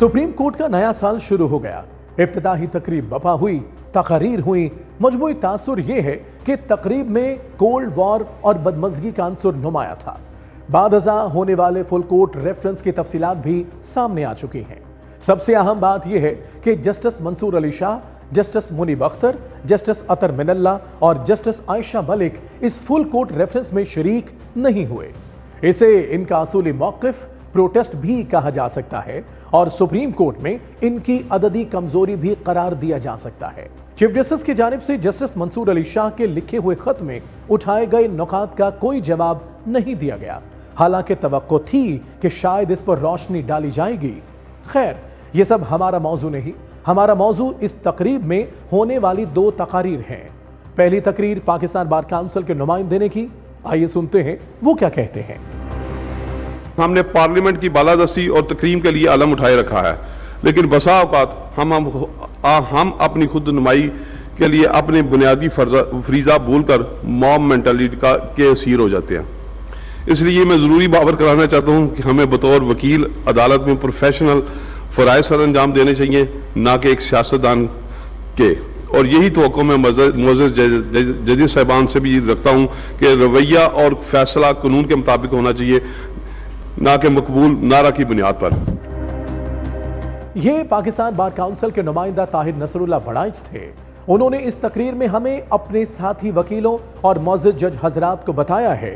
Supreme court का नया साल शुरू हो गया। इफ्तिताही तकरीब बपा हुई, तकरीर हुई। मजमूई तासुर यह है कि तकरीब में कोल्ड वॉर और बदमज़गी का अंसुर नुमाया था। बाद अज़ा होने वाले फुल कोर्ट रेफरेंस की तफसीलात भी सामने आ चुकी हैं। सबसे अहम बात यह है कि justice Mansoor Ali Shah, justice Munib Akhtar, justice Athar Minallah और जस्टिस आयशा मलिक इस फुल कोर्ट रेफरेंस में शरीक नहीं हुए। इसे इनका असूली मौक़िफ़ प्रोटेस्ट भी कहा जा सकता है और सुप्रीम कोर्ट में इनकी अददी कमजोरी भी करार दिया जा सकता है। चीफ जस्टिस की जानिब से जस्टिस मंसूर अली शाह के लिखे हुए खत में उठाए गए नुकात का कोई जवाब नहीं दिया गया, हालांकि तवक्को थी कि शायद इस पर रोशनी डाली जाएगी। खैर, ये सब हमारा मौजू नहीं। हमारा मौजू इस तकरीब में होने वाली दो तकारीर हैं। पहली तकरीर पाकिस्तान बार काउंसिल के नुमाइंदे ने की। आइए सुनते हैं वो क्या कहते हैं। हमने पार्लियामेंट की बालादस्ती और तकरीम के लिए अलम उठाए रखा है, लेकिन बसा औकात हम अपनी खुद नुमाई के लिए अपने बुनियादी फरीजा भूलकर मॉब मेंटालिटी के असीर हो जाते हैं। इसलिए मैं ज़रूरी बावर कराना चाहता हूँ कि हमें बतौर वकील अदालत में प्रोफेशनल फ़राइज़ सर अंजाम देने चाहिए, ना कि एक सियासतदान के। और यही तवक्को मैं मुअज़्ज़ज़ जजेस साहिबान से भी रखता हूँ कि रवैया और फैसला कानून के मुताबिक होना चाहिए, ना कि मकबूल नारा की बुनियाद पर। ये पाकिस्तान बार काउंसिल के नुमाइंदा ताहिर नसरुल्लाह बड़ाइच थे। उन्होंने इस तकरीर में हमें अपने साथी वकीलों और मुअज़्ज़ज़ जज हजरात को बताया है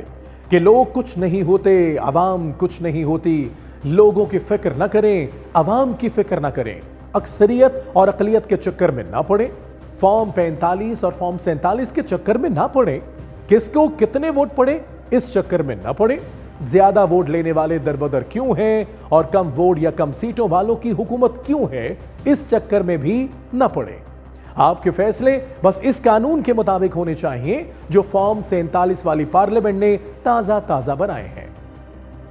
कि लोग कुछ नहीं होते, अवाम कुछ नहीं होती। लोगों की फिक्र न करें, अवाम की फिक्र न करें, अक्सरियत और अक़लियत के चक्कर में ना पड़े, फॉर्म 45 और फॉर्म 47 के चक्कर में ना पड़े, किसको कितने वोट पड़े इस चक्कर में ना पड़े, ज्यादा वोट लेने वाले दरबदर क्यों हैं और कम वोट या कम सीटों वालों की हुकूमत क्यों है इस चक्कर में भी न पड़े। आपके फैसले बस इस कानून के मुताबिक होने चाहिए जो फॉर्म 47 वाली पार्लियामेंट ने ताजा ताजा बनाए हैं।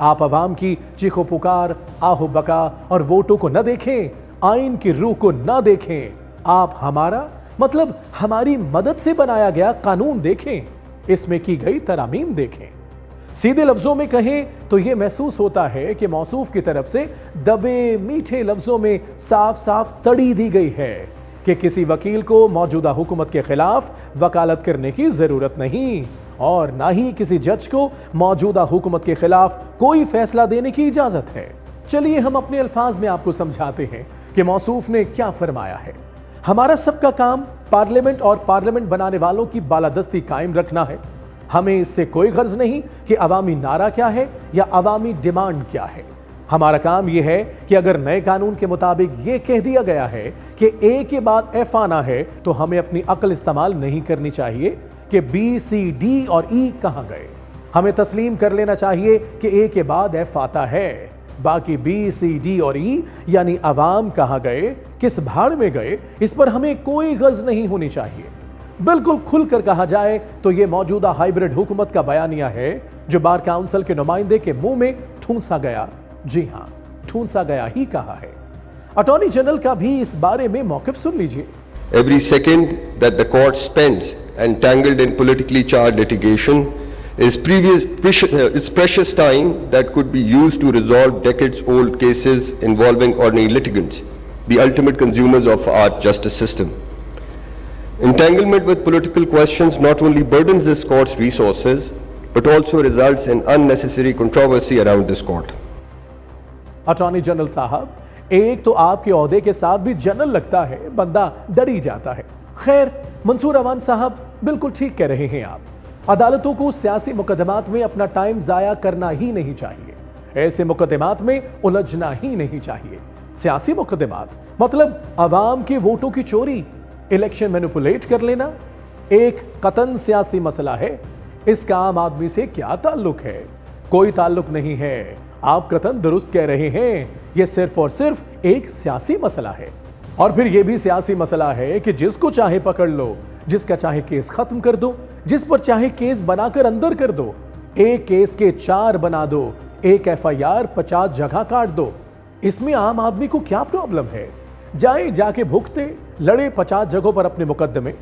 आप अवाम की चीखो पुकार, आहो बका और वोटों को न देखें, आइन की रूह को न देखें। आप हमारा मतलब हमारी मदद से बनाया गया कानून देखें, इसमें की गई तरामीम देखें। सीधे लफ्जों में कहें तो यह महसूस होता है कि मौसूफ की तरफ से दबे मीठे लफ्जों में साफ साफ तड़ी दी गई है कि किसी वकील को मौजूदा हुकूमत के खिलाफ वकालत करने की जरूरत नहीं और ना ही किसी जज को मौजूदा हुकूमत के खिलाफ कोई फैसला देने की इजाजत है। चलिए हम अपने अल्फाज में आपको समझाते हैं कि मौसूफ ने क्या फरमाया है। हमारा सबका काम पार्लियामेंट और पार्लियामेंट बनाने वालों की बालादस्ती कायम रखना है। हमें इससे कोई गर्ज नहीं कि अवामी नारा क्या है या अवामी डिमांड क्या है। हमारा काम यह है कि अगर नए कानून के मुताबिक यह कह दिया गया है कि ए के बाद एफ आना है तो हमें अपनी अक्ल इस्तेमाल नहीं करनी चाहिए कि बी, सी, डी और ई कहां गए। हमें तस्लीम कर लेना चाहिए कि ए के बाद एफ आता है, बाकी बी, सी, डी और ई यानी अवाम कहां गए, किस भाड़ में गए, इस पर हमें कोई गर्ज नहीं होनी चाहिए। बिल्कुल खुलकर कहा जाए तो यह मौजूदा हाइब्रिड हुकूमत का बयानिया है जो बार काउंसिल के नुमाइंदे के मुंह में ठूंसा गया। जी हां, ठूंसा गया ही कहा है। अटॉर्नी जनरल का भी इस बारे में मौक़िफ़ सुन लीजिए। Every second that the court spends entangled in politically charged litigation is precious time that could be used to resolve decades-old cases involving ordinary litigants, the ultimate consumers of our justice system. Entanglement with political questions not only burdens this court's resources, but also results in unnecessary controversy around this court. Attorney general साहब, एक तो आपके ओहदे के साथ भी general लगता है, बंदा डर ही जाता है। खैर, मंसूर अवान साहब बिल्कुल ठीक कह रहे हैं आप। अदालतों को सियासी मुकदमात में अपना टाइम जाया करना ही नहीं चाहिए। ऐसे मुकदमात में उलझना ही नहीं चाहिए। सियासी मुकदमात मतलब अवाम के वोटों की चोरी, इलेक्शन मैनिपुलेट कर लेना एक कतन सियासी मसला है। इसका आम आदमी से क्या ताल्लुक है? कोई ताल्लुक नहीं है। आप कतन दुरुस्त कह रहे हैं। यह सिर्फ और सिर्फ एक सियासी मसला है और फिर यह भी सियासी मसला है कि जिसको चाहे पकड़ लो, जिसका चाहे केस खत्म कर दो, जिस पर चाहे केस बनाकर अंदर कर दो, एक केस के 4 बना दो, एक FIR 50 जगह काट दो। इसमें आम आदमी को क्या प्रॉब्लम है? जाए जाके भुगते, लड़े 50 जगहों पर अपने मुकदमे।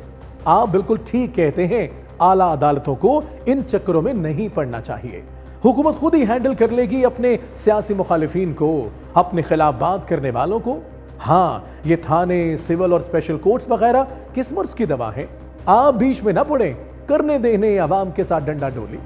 आप बिल्कुल ठीक कहते हैं, आला अदालतों को इन चक्करों में नहीं पड़ना चाहिए। हुकूमत खुद ही हैंडल कर लेगी अपने सियासी मुखालिफिन को, अपने खिलाफ बात करने वालों को। हाँ, ये थाने, सिविल और स्पेशल कोर्ट्स वगैरह किस मर्ज की दवा है? आप बीच में ना पड़े, करने देने अवाम के साथ डंडा डोली।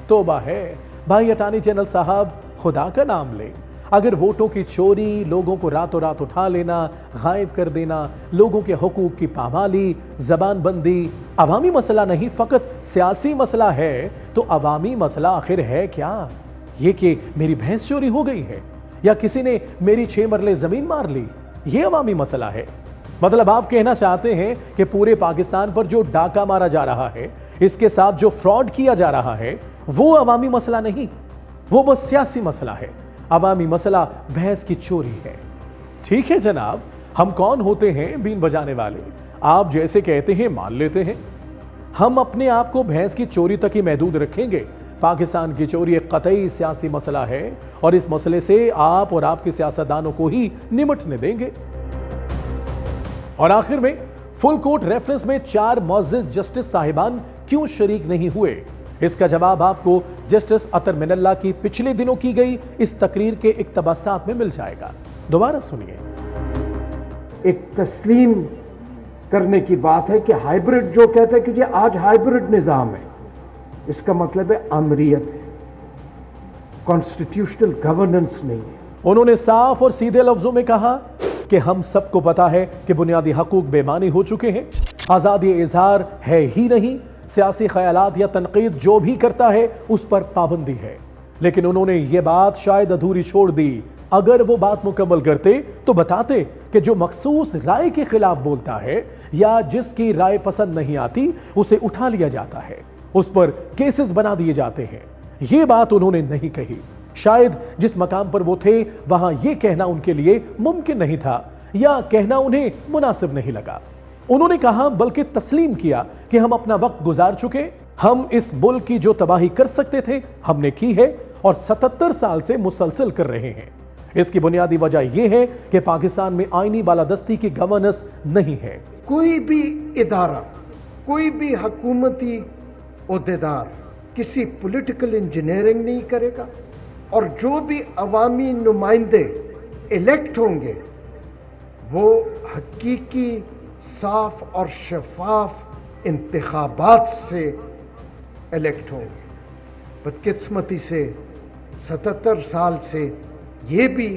तौबा है भाई अटार्नी जनरल साहब, खुदा का नाम ले। अगर वोटों की चोरी, लोगों को रातों रात उठा लेना, गायब कर देना, लोगों के हुकूक की पामाली, जबान बंदी अवामी मसला नहीं फ़कत सियासी मसला है, तो अवामी मसला आखिर है क्या? ये कि मेरी भैंस चोरी हो गई है या किसी ने मेरी 6 मरले ज़मीन मार ली, ये अवामी मसला है? मतलब आप कहना चाहते हैं कि पूरे पाकिस्तान पर जो डाका मारा जा रहा है, इसके साथ जो फ्रॉड किया जा रहा है, वो अवामी मसला नहीं, वो बस सियासी मसला है। अवामी मसला भैंस की चोरी है। ठीक है जनाब, हम कौन होते हैं बीन बजाने वाले? आप जैसे कहते हैं मान लेते हैं। हम अपने आप को भैंस की चोरी तक ही महदूद रखेंगे। पाकिस्तान की चोरी एक कतई सियासी मसला है और इस मसले से आप और आपके सियासतदानों को ही निमटने देंगे। और आखिर में फुल कोर्ट रेफरेंस में 4 मुअज़्ज़िज़ जस्टिस साहिबान क्यों शरीक नहीं हुए? इसका जवाब आपको जस्टिस अतर मिनल्ला की पिछले दिनों की गई इस तकरीर के इक्तबासात में मिल जाएगा। दोबारा सुनिए। एक तस्लीम करने की बात है कि हाइब्रिड, जो कहते हैं कि ये आज हाइब्रिड निज़ाम है, इसका मतलब है आमरीयत है, कॉन्स्टिट्यूशनल गवर्नेंस नहीं है। उन्होंने साफ और सीधे लफ्जों में कहा कि हम सबको पता है कि बुनियादी हकूक बेमानी हो चुके हैं, आज़ादी इजहार है ही नहीं, सियासी ख्यालात या तनकीद जो भी करता है उस पर पाबंदी है। लेकिन उन्होंने ये बात शायद अधूरी छोड़ दी। अगर वो बात मुकम्मल करते तो बताते कि जो मखसूस राय के खिलाफ बोलता है या जिसकी राय पसंद नहीं आती उसे उठा लिया जाता है, उस पर केसेस बना दिए जाते हैं। ये बात उन्होंने नहीं कही। शायद जिस मकाम पर वो थे वहां ये कहना उनके लिए मुमकिन नहीं था या कहना उन्हें मुनासिब नहीं लगा। उन्होंने कहा, बल्कि तस्लीम किया कि हम अपना वक्त गुजार चुके, हम इस मुल्क की जो तबाही कर सकते थे हमने की है और 77 साल से मुसलसल कर रहे हैं। इसकी बुनियादी वजह यह है कि पाकिस्तान में आईनी बालादस्ती की गवर्नेंस नहीं है। कोई भी इदारा, कोई भी हुकूमती ओहदेदार किसी पॉलिटिकल इंजीनियरिंग नहीं करेगा और जो भी अवामी नुमाइंदे इलेक्ट होंगे वो हकीकी, साफ और शफाफ इंतखाबात से इलेक्ट होंगे। बदकिस्मती से 77 साल से ये भी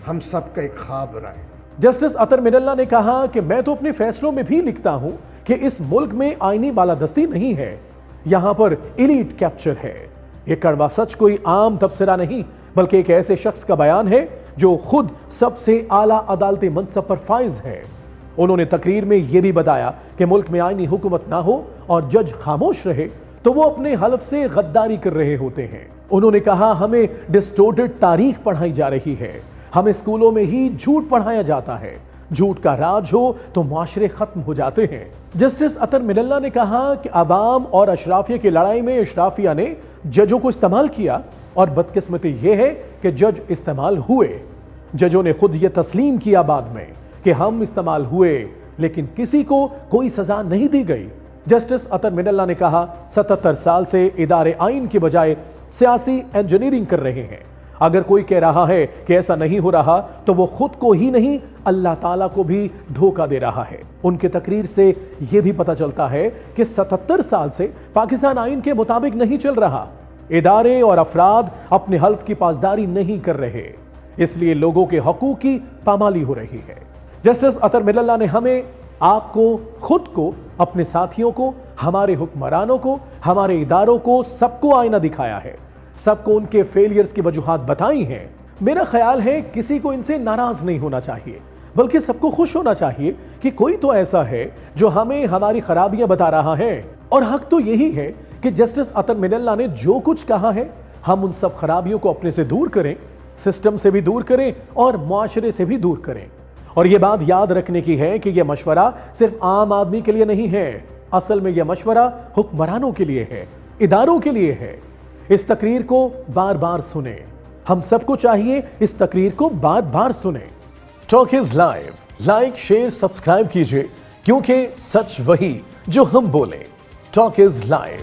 हम सब का एक ख्वाब रहा है। जस्टिस अतर मिनल्ला ने कहा कि मैं तो अपने फैसलों में भी लिखता हूं कि इस मुल्क में आईनी बालादस्ती नहीं है, यहां पर एलीट कैप्चर है। यह कड़वा सच कोई आम तबसरा नहीं बल्कि एक ऐसे शख्स का बयान है जो खुद सबसे आला अदालती मनसब पर फाइज है। उन्होंने तकरीर में यह भी बताया कि मुल्क में आईनी हुकूमत ना हो और जज खामोश रहे तो वो अपने हलफ से गद्दारी कर रहे होते हैं। उन्होंने कहा, हमें डिस्टोर्टेड तारीख पढ़ाई जा रही है, हमें स्कूलों में ही झूठ पढ़ाया जाता है, झूठ का राज हो तो मुआशरे खत्म हो जाते हैं। जस्टिस अतर मिनल्ला ने कहा कि अवाम और अशराफिया की लड़ाई में अशराफिया ने जजों को इस्तेमाल किया और बदकिस्मती यह है कि जज इस्तेमाल हुए। जजों ने खुद यह तस्लीम किया बाद में कि हम इस्तेमाल हुए, लेकिन किसी को कोई सजा नहीं दी गई। जस्टिस अतर मिनल्ला ने कहा, 77 साल से इदारे आइन की बजाय सियासी इंजीनियरिंग कर रहे हैं। अगर कोई कह रहा है कि ऐसा नहीं हो रहा तो वो खुद को ही नहीं अल्लाह ताला को भी धोखा दे रहा है। उनके तकरीर से यह भी पता चलता है कि 77 साल से पाकिस्तान आइन के मुताबिक नहीं चल रहा। इदारे और अफराद अपने हल्फ की पासदारी नहीं कर रहे, इसलिए लोगों के हकूक की पामाली हो रही है। जस्टिस अतर मिनल्ला ने हमें, आपको, खुद को, अपने साथियों को, हमारे हुक्मरानों को, हमारे इदारों को, सबको आईना दिखाया है, सबको उनके फेलियर्स की वजूहात बताई हैं। मेरा ख्याल है किसी को इनसे नाराज नहीं होना चाहिए बल्कि सबको खुश होना चाहिए कि कोई तो ऐसा है जो हमें हमारी खराबियां बता रहा है। और हक तो यही है कि जस्टिस अतर मिनल्ला ने जो कुछ कहा है हम उन सब खराबियों को अपने से दूर करें, सिस्टम से भी दूर करें और मुआशरे से भी दूर करें। और यह बात याद रखने की है कि यह मशवरा सिर्फ आम आदमी के लिए नहीं है, असल में यह मशवरा हुक्मरानों के लिए है, इदारों के लिए है। इस तकरीर को बार बार सुने, हम सबको चाहिए इस तकरीर को बार बार सुने। Talk is live, like share subscribe कीजिए क्योंकि सच वही जो हम बोले। Talk is live.